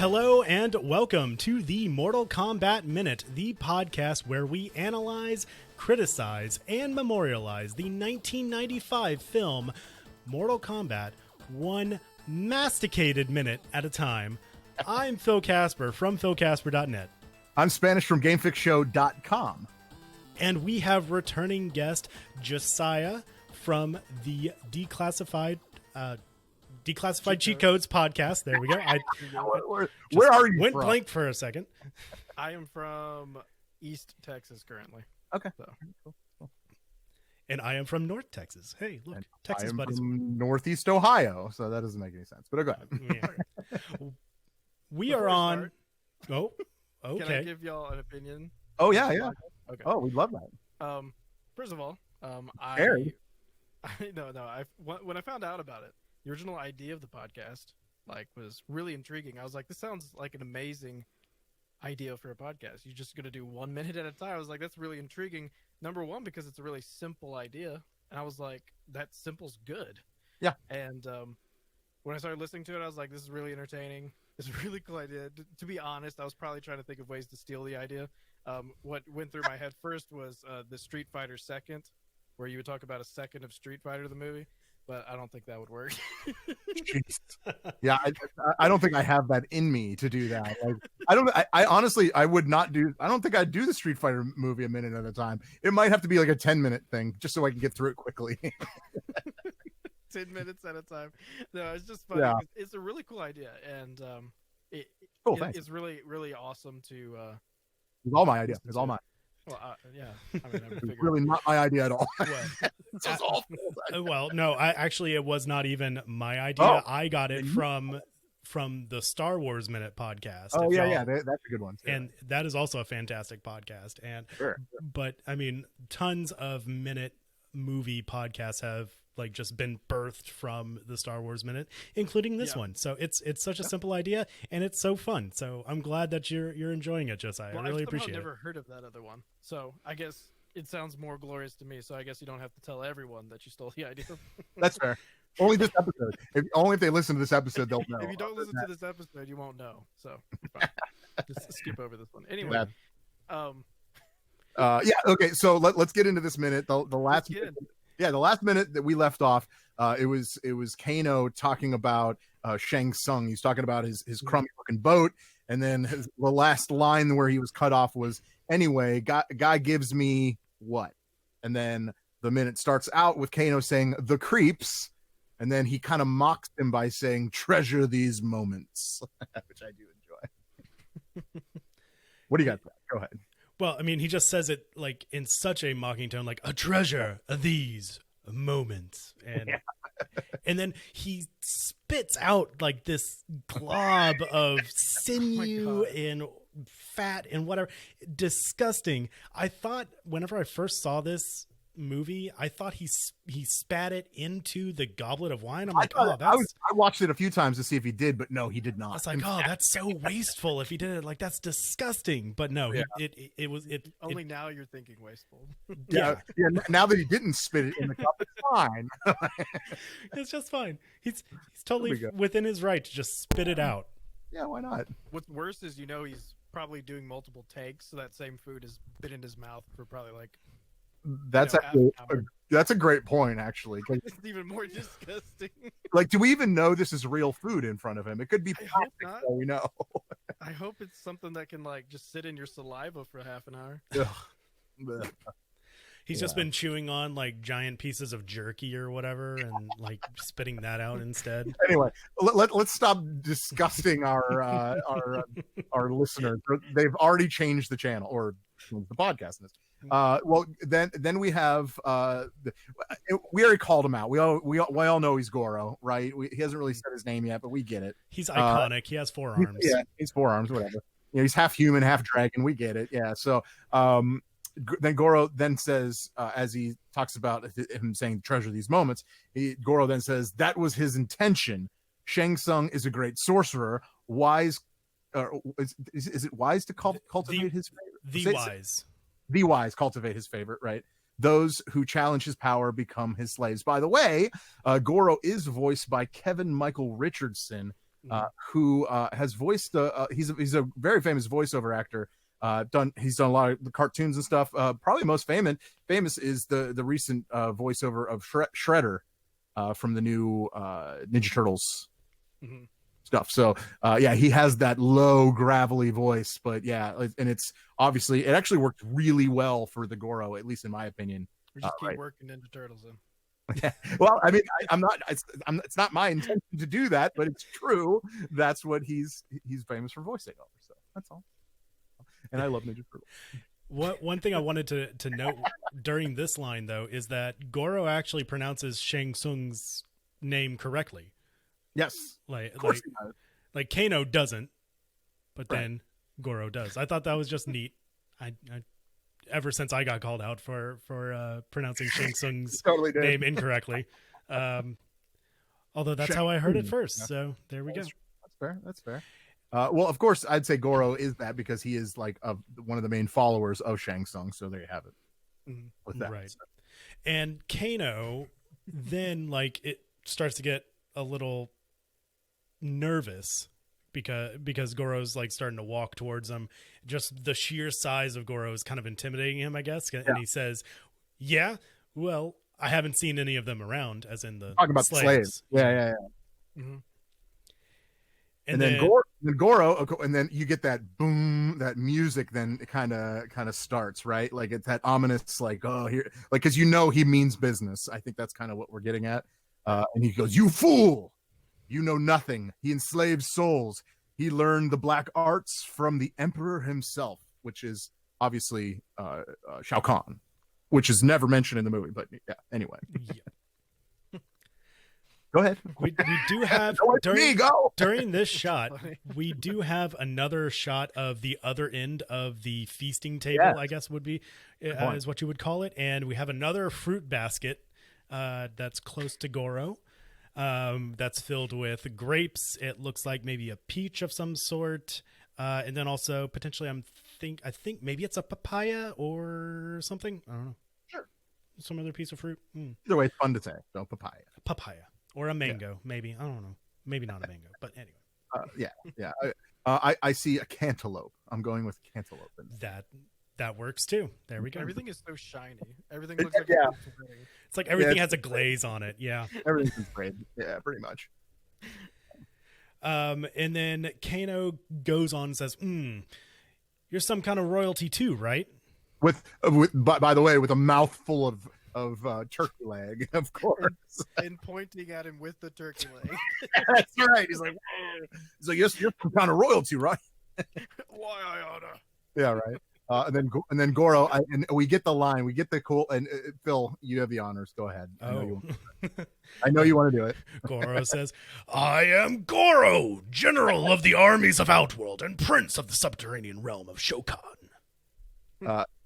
Hello and welcome to the Mortal Kombat Minute, the podcast where we analyze, criticize, and memorialize the 1995 film Mortal Kombat, one masticated minute at a time. I'm Phil Casper from philcasper.net. I'm Spanish from GameFixShow.com. And we have returning guest Josiah from the Declassified Cheatcodes podcast. There we go. Where are you went from? blank for a second. I am from East Texas currently. Okay. So. Cool. And I am from North Texas. Hey, look, And Texas I am buddies. from Northeast Ohio, so that doesn't make any sense. But go ahead. Yeah. We Before are we on. start, Oh, okay. Can I give y'all an opinion? Oh yeah. Okay. Oh, we'd love that. First of all, Harry. When I found out about it, the original idea of the podcast was really intriguing. I was like, this sounds like an amazing idea for a podcast. You're just gonna do 1 minute at a time. I was like, that's really intriguing. Number one, because it's a really simple idea, and I was like, that simple's good. Yeah. And when I started listening to it, I was like, this is really entertaining. It's a really cool idea. To be honest, I was probably trying to think of ways to steal the idea. What went through my head first was the Street Fighter second, where you would talk about a second of Street Fighter the movie, but I don't think that would work. Jeez. Yeah, I don't think I have that in me to do that. I honestly, I would not do. I don't think I'd do the Street Fighter movie a minute at a time. It might have to be like a 10-minute thing, just so I can get through it quickly. 10 minutes at a time. No, it's just funny. Yeah. It's a really cool idea, and Thanks. it's really, really awesome to. It's all my idea. It's all mine. Well, yeah. I mean, It's really not my idea at all. Well, well, no, it was not even my idea. Oh. I got it from the Star Wars Minute podcast. Oh If yeah, y'all- that's a good one too. And that is also a fantastic podcast. And Sure. but I mean, tons of minute movie podcasts have just been birthed from the Star Wars Minute, including this one. So it's such a simple idea, and it's so fun. So I'm glad that you're enjoying it, Josiah. Well, I really I've appreciate never it. heard of that other one, so I guess it sounds more glorious to me. So I guess you don't have to tell everyone that you stole the idea. That's fair. Only this episode. Only if they listen to this episode, they'll know. If you don't listen to this episode, you won't know. So fine. Just skip over this one. Anyway, Yeah. Okay. So let's get into this minute. The last. The last minute that we left off, it was Kano talking about Shang Tsung. He's talking about his crummy looking boat, and then the last line where he was cut off was, "Anyway, guy gives me what?" And then the minute starts out with Kano saying, "The creeps," and then he kind of mocks him by saying, "Treasure these moments," which I do enjoy. What do you got? Go ahead. Well, I mean, he just says it in such a mocking tone, like a treasure of these moments, and then he spits out this glob of sinew and fat and whatever. Disgusting. I thought whenever I first saw this movie, I thought he spat it into the goblet of wine. I'm like, I watched it a few times to see if he did, but no, he did not. I was like, that's so wasteful. If he did it, that's disgusting. But no, it was only now you're thinking wasteful. Yeah. Now that he didn't spit it in the cup, it's fine. It's just fine. He's totally within his right to just spit it out. Yeah, why not? What's worse is he's probably doing multiple takes, so that same food has been in his mouth for probably that's a great point, actually. It's even more disgusting. Do we even know this is real food in front of him? It could be plastic, so we know. I hope it's something that can just sit in your saliva for half an hour. He's just been chewing on giant pieces of jerky or whatever, and spitting that out instead. Anyway, let's stop disgusting our listeners. They've already changed the channel or the podcast. Well, then we have we already called him out. We all know he's Goro, right? He hasn't really said his name yet, but we get it. He's iconic. He has 4 arms. Yeah, he's 4 arms, whatever. He's half human, half dragon. We get it. Yeah. So then Goro then says, as he talks about him saying treasure these moments, Goro then says that was his intention. Shang Tsung is a great sorcerer. Wise, is it wise to cultivate his favorite? The wise cultivate his favorite, right? Those who challenge his power become his slaves. By the way, Goro is voiced by Kevin Michael Richardson, who has voiced he's a very famous voiceover actor. He's done a lot of the cartoons and stuff. Probably most famous is the recent voiceover of Shredder from the new Ninja Turtles stuff. So yeah, he has that low gravelly voice, but yeah, and it's obviously it actually worked really well for the Goro, at least in my opinion. We just keep working Ninja Turtles in. Yeah. Well, I mean, I'm not. It's not my intention to do that, but it's true. That's what he's famous for voicing over. So that's all. And I love Ninja Turtles. One thing I wanted to note during this line though is that Goro actually pronounces Shang Tsung's name correctly. Yes, like Kano doesn't, but then Goro does. I thought that was just neat. I ever since I got called out for pronouncing Shang Tsung's totally name incorrectly. Although that's how I heard it first. So there we go. That's fair. Well, of course, I'd say Goro is that because he is like one of the main followers of Shang Tsung. So there you have it. With that, right. And Kano then like it starts to get a little nervous because Goro's like starting to walk towards him. Just the sheer size of Goro is kind of intimidating him, I guess. And he says, "Yeah, well, I haven't seen any of them around." As in the talking about slaves. Yeah. Mm-hmm. And then Goro, and then you get that boom, that music. Then it kind of starts, right? Like it's that ominous, like here, like because he means business. I think that's kind of what we're getting at. And he goes, "You fool! You know nothing. He enslaves souls. He learned the black arts from the emperor himself," which is obviously Shao Kahn, which is never mentioned in the movie. But yeah, anyway. Yeah. Go ahead. We do have during this shot, we do have another shot of the other end of the feasting table. Yes. I guess would be is what you would call it, and we have another fruit basket that's close to Goro. That's filled with grapes. It looks like maybe a peach of some sort, and then also potentially I think maybe it's a papaya or something. I don't know. Sure, some other piece of fruit. Either way, it's fun to say. So papaya or a mango, maybe. I don't know. Maybe not a mango, but anyway. Yeah. I see a cantaloupe. I'm going with cantaloupe. That works too. There we go. Everything is so shiny. Everything looks like it's like everything has a glaze on it. Yeah. Everything's great. Yeah, pretty much. And then Kano goes on and says, "You're some kind of royalty too, right?" With by the way, with a mouthful of turkey leg, of course, and pointing at him with the turkey leg. That's right. He's like, "Yes, you're some kind of royalty, right?" Why I oughta. Yeah, right. And then Goro, and we get the line, we get the cool. And Phil, you have the honors. Go ahead. I know you want to do it. Goro says, "I am Goro, general of the armies of Outworld and prince of the subterranean realm of Shokan."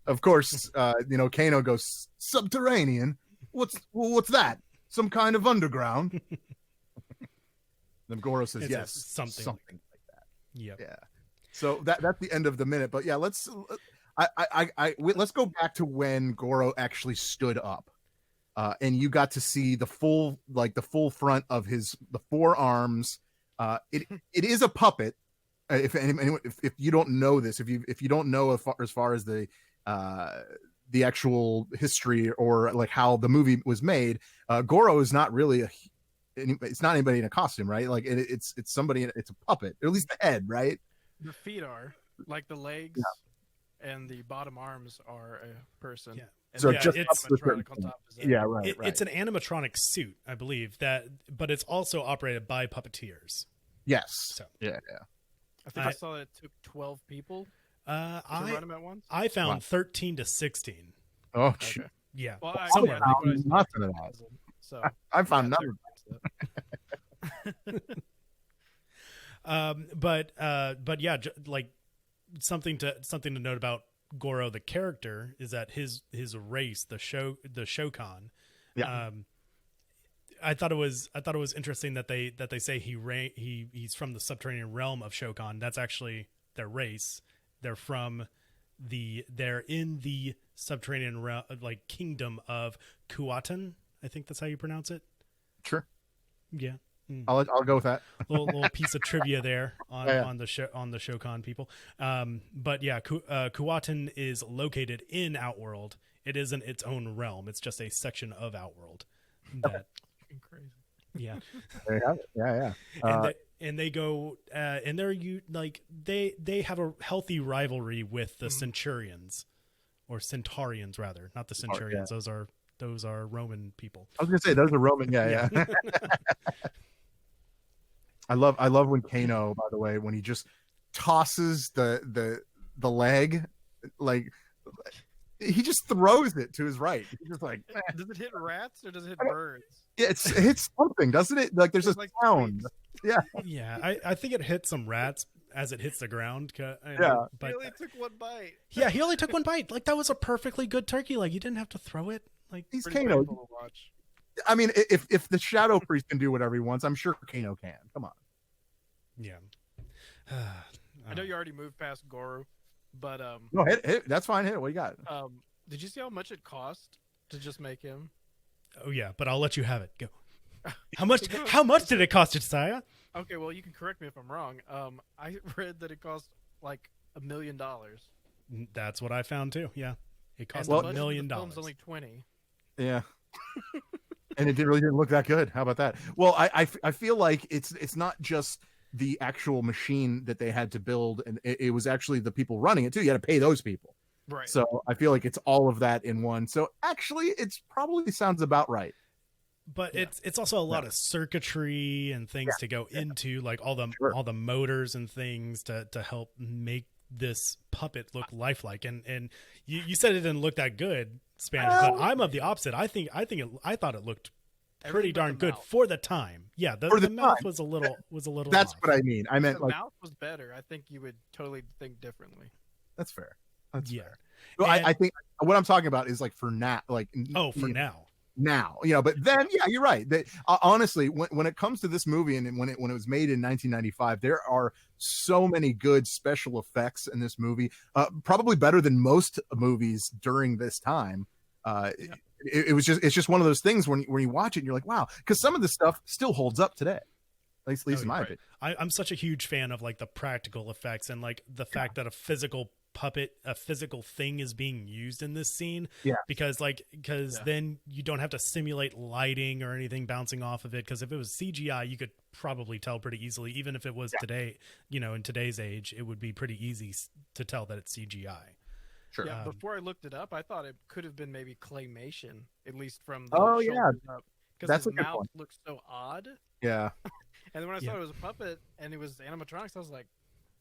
Of course, Kano goes, "Subterranean? What's that? Some kind of underground?" Then Goro says, "Yes, something like that." Yeah. So that's the end of the minute. But yeah, let's go back to when Goro actually stood up, and you got to see the full front of the forearms. It is a puppet. If you don't know this, if you don't know as far as the actual history or like how the movie was made, Goro is not really it's not anybody in a costume, right? Like it's somebody. It's a puppet, or at least the head, right? The feet are like the legs, and the bottom arms are a person. Yeah. And so it's right. It's an animatronic suit, I believe but it's also operated by puppeteers. Yes. So yeah. I think I saw it took 12 people to run them at once. I found 13 to 16. Oh, okay. Yeah. Well, somewhere. Nothing of that. So I found nothing. But yeah, like something to note about Goro the character is that his race, the Shokan. Yeah. I thought it was interesting that they say he's from the subterranean realm of Shokan. That's actually their race. They're in the subterranean realm, like kingdom of Kuatan. I think that's how you pronounce it. Sure. Yeah. I'll go with that. Little piece of trivia there on, Yeah. on the Shokan people. But yeah, Kuwatan is located in Outworld. It isn't its own realm. It's just a section of Outworld. That Crazy. yeah. There you have it. Yeah. And they go and they have a healthy rivalry with the Centurions, or Centaurians rather, not the Centurions. Yeah. Those are Roman people. I was gonna say those are Roman. Yeah. I love when Kano, by the way, when he just tosses the leg, like he just throws it to his right. He's just like, does it hit rats or does it hit birds? Yeah, it hits something, doesn't it? Like there's a sound. Yeah. Yeah, I think it hit some rats as it hits the ground. Yeah. But He only took one bite. yeah, he only took one bite. Like that was a perfectly good turkey leg. You didn't have to throw it. Like He's Pretty Kano. painful to watch. I mean, if the Shadow Priest can do whatever he wants, I'm sure Kano can. Come on. yeah. I know you already moved past Goro, but No, hit. That's fine. Hit. What you got? did you see how much it cost to just make him? Oh yeah, but I'll let you have it. Go. How much? How much did it cost you, Josiah? Okay, well you can correct me if I'm wrong. I read that it cost like $1 million. That's what I found too. Yeah, it cost And the $1 budget of million. the film's only 20. Yeah. And it really didn't look that good. How about that? Well, I feel like it's not just the actual machine that they had to build, and it was actually the people running it too. You had to pay those people. Right. So I feel like it's all of that in one. So actually, it's probably sounds about right. But it's also a lot of circuitry and things to go into, like all the motors and things to help make this puppet look lifelike. And you said it didn't look that good, Spanish, but I'm of the opposite. I thought it looked pretty darn good for the time. Yeah, the mouth was a little That's off. what I mean. I meant if the like mouth was better. I think you would totally think differently. that's fair. That's Yeah. fair. Well, I think what I'm talking about is like for now, like now, but then you're right. That honestly, when it comes to this movie and when it was made in 1995, there are so many good special effects in this movie, probably better than most movies during this time. It's just one of those things when you watch it and you're like, wow, because some of this stuff still holds up today, at least in my opinion. I'm such a huge fan of like the practical effects and like the fact that a physical puppet, a physical thing is being used in this scene. Because then you don't have to simulate lighting or anything bouncing off of it, because if it was CGI you could probably tell pretty easily. Even if it was today, in today's age, it would be pretty easy to tell that it's CGI. Sure. Yeah, before I looked it up, I thought it could have been maybe claymation, at least from the shoulders up, because that's his a good mouth point. looks so odd. Yeah. And then when I saw it was a puppet and it was animatronics, I was like,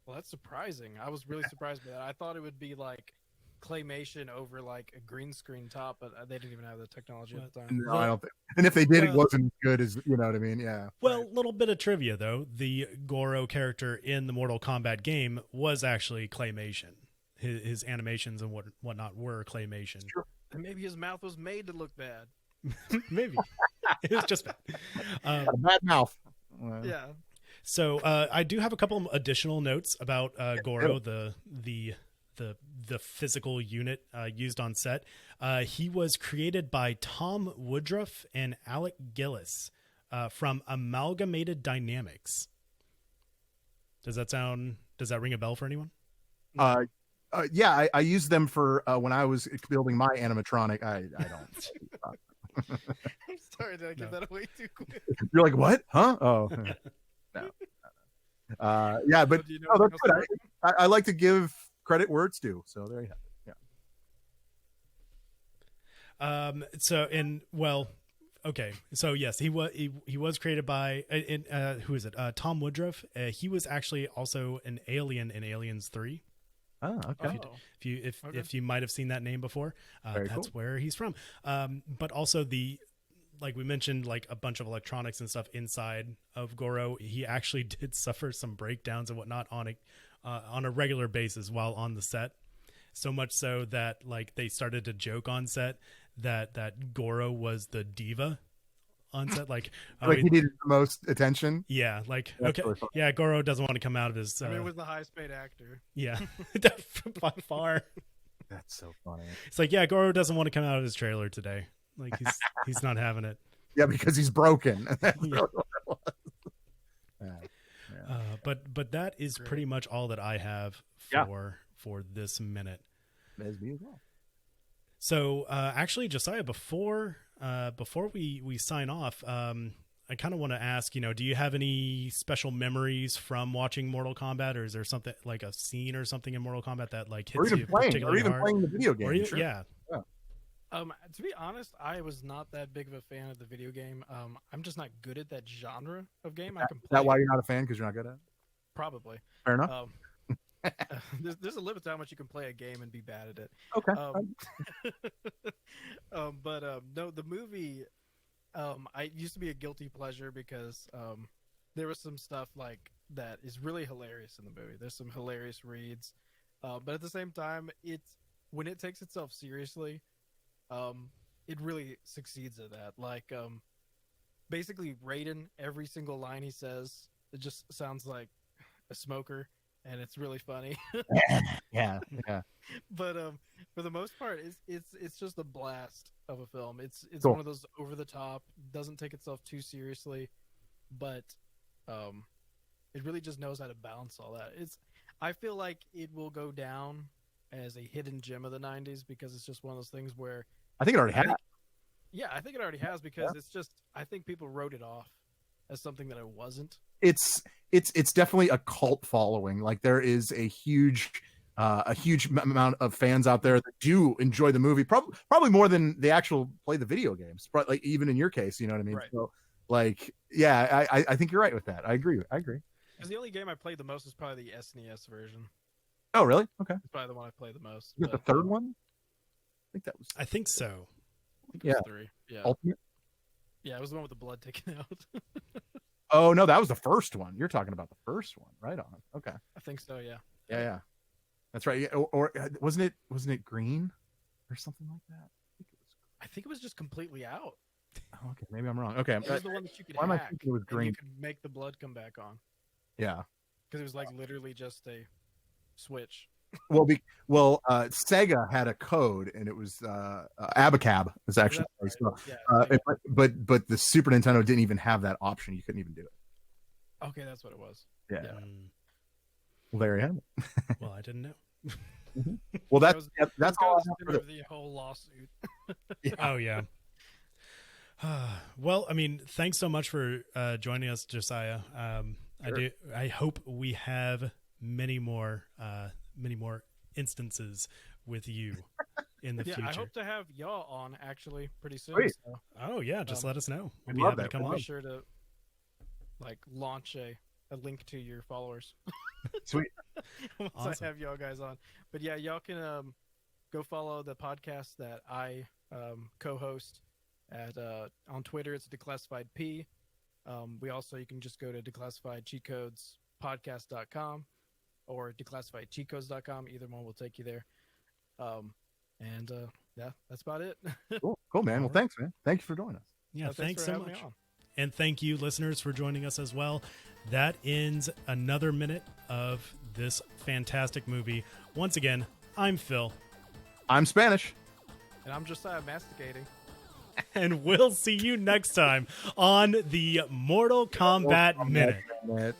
well, that's surprising. I was really surprised by that. I thought it would be like claymation over like a green screen top, but they didn't even have the technology at the time. No, I don't think. And if they did, it wasn't as good as what I mean. Yeah. Well, little bit of trivia though: the Goro character in the Mortal Kombat game was actually claymation. His animations and whatnot were claymation. Sure. And maybe his mouth was made to look bad. Maybe it was just bad. A bad mouth. Yeah. So I do have a couple of additional notes about Goro, the physical unit used on set. He was created by Tom Woodruff and Alec Gillis from Amalgamated Dynamics. Does that ring a bell for anyone? Yeah, I used them for when I was building my animatronic. I don't. I'm sorry, did I give that away too quick? You're like, what? Huh? Oh. No. Yeah, but So no, that's good. I like to give credit where it's due. So there you have it. Yeah. Okay. So yes, he was created by who is it? Tom Woodruff. He was actually also an alien in Aliens 3. Oh, okay. If you might have seen that name before, that's where he's from. But also like we mentioned, like a bunch of electronics and stuff inside of Goro. He actually did suffer some breakdowns and whatnot on a regular basis while on the set. So much so that like they started to joke on set that Goro was the diva on set. Like he needed the most attention. Yeah, like That's okay, really yeah. Goro doesn't want to come out of his. I mean, it was the highest paid actor. Yeah, by far. That's so funny. It's like, yeah, Goro doesn't want to come out of his trailer today. Like he's not having it. Yeah, because he's broken. That's Yeah. really what it was. But that is pretty much all that I have for this minute. As me as well. So actually, Josiah, before we sign off, I kind of want to ask, do you have any special memories from watching Mortal Kombat, or is there something like a scene or something in Mortal Kombat that like hits you particularly hard? Playing the video game? Yeah. To be honest, I was not that big of a fan of the video game. I'm just not good at that genre of game. I can play. Is that why you're not a fan? Because you're not good at it? Probably. Fair enough. There's a limit to how much you can play a game and be bad at it. Okay. No, the movie, I used to be a guilty pleasure because there was some stuff like that is really hilarious in the movie. There's some hilarious reads, but at the same time, when it takes itself seriously, it really succeeds at that. Like, basically, Raiden, every single line he says, it just sounds like a smoker, and it's really funny. Yeah. But for the most part, it's just a blast of a film. It's Cool. one of those over the top, doesn't take itself too seriously, but it really just knows how to balance all that. I feel like it will go down as a hidden gem of the 90s because it's just one of those things where I think it already has. Yeah, I think it already has because it's just, I think people wrote it off as something that it wasn't. It's definitely a cult following. Like there is a huge amount of fans out there that do enjoy the movie, probably more than they actually play the video games. But like even in your case, you know what I mean? Right. So like, yeah, I think you're right with that. I agree. Because the only game I played the most is probably the SNES version. Oh, really? Okay. It's probably the one I played the most. You got the third one? I think so. Yeah. 3. Yeah. Ultimate? Yeah, it was the one with the blood taken out. Oh no, that was the first one. You're talking about the first one, right on. Okay. I think so. Yeah. Yeah. That's right. Yeah, or wasn't it green or something like that? I think it was just completely out. Oh, okay, maybe I'm wrong. Okay, It was the one that you could why am I hack, thinking it was and green? you could make the blood come back on. Yeah. Because it was like literally just a switch. Well, Sega had a code, and it was Abacab. Was actually, Right. so, Yeah, but the Super Nintendo didn't even have that option. You couldn't even do it. okay, that's what it was. Yeah. Yeah. Well, there you have it. Well, I didn't know. Well, That that's all. I have for the whole lawsuit. Oh yeah. Well, I mean, thanks so much for joining us, Josiah. Sure. I hope we have many more instances with you in the future. I hope to have y'all on actually pretty soon. Great. So Oh yeah, just let us know. We'll I'd be love happy to that. come I'll on. be sure to like launch a link to your followers. Sweet. Once Awesome. I have y'all guys on. But yeah, y'all can go follow the podcast that I co-host at on Twitter. It's Declassified P. You can just go to Declassified Cheatcodes podcast.com or declassifiedcheatcodes.com. Either one will take you there. Yeah, that's about it. Cool, man. Well, thanks, man. Thank you for joining us. Yeah, thanks for so having me much. on. And thank you, listeners, for joining us as well. That ends another minute of this fantastic movie. Once again, I'm Phil. I'm Spanish. And I'm Josiah masticating. And we'll see you next time on the Mortal Kombat Minute. Minute.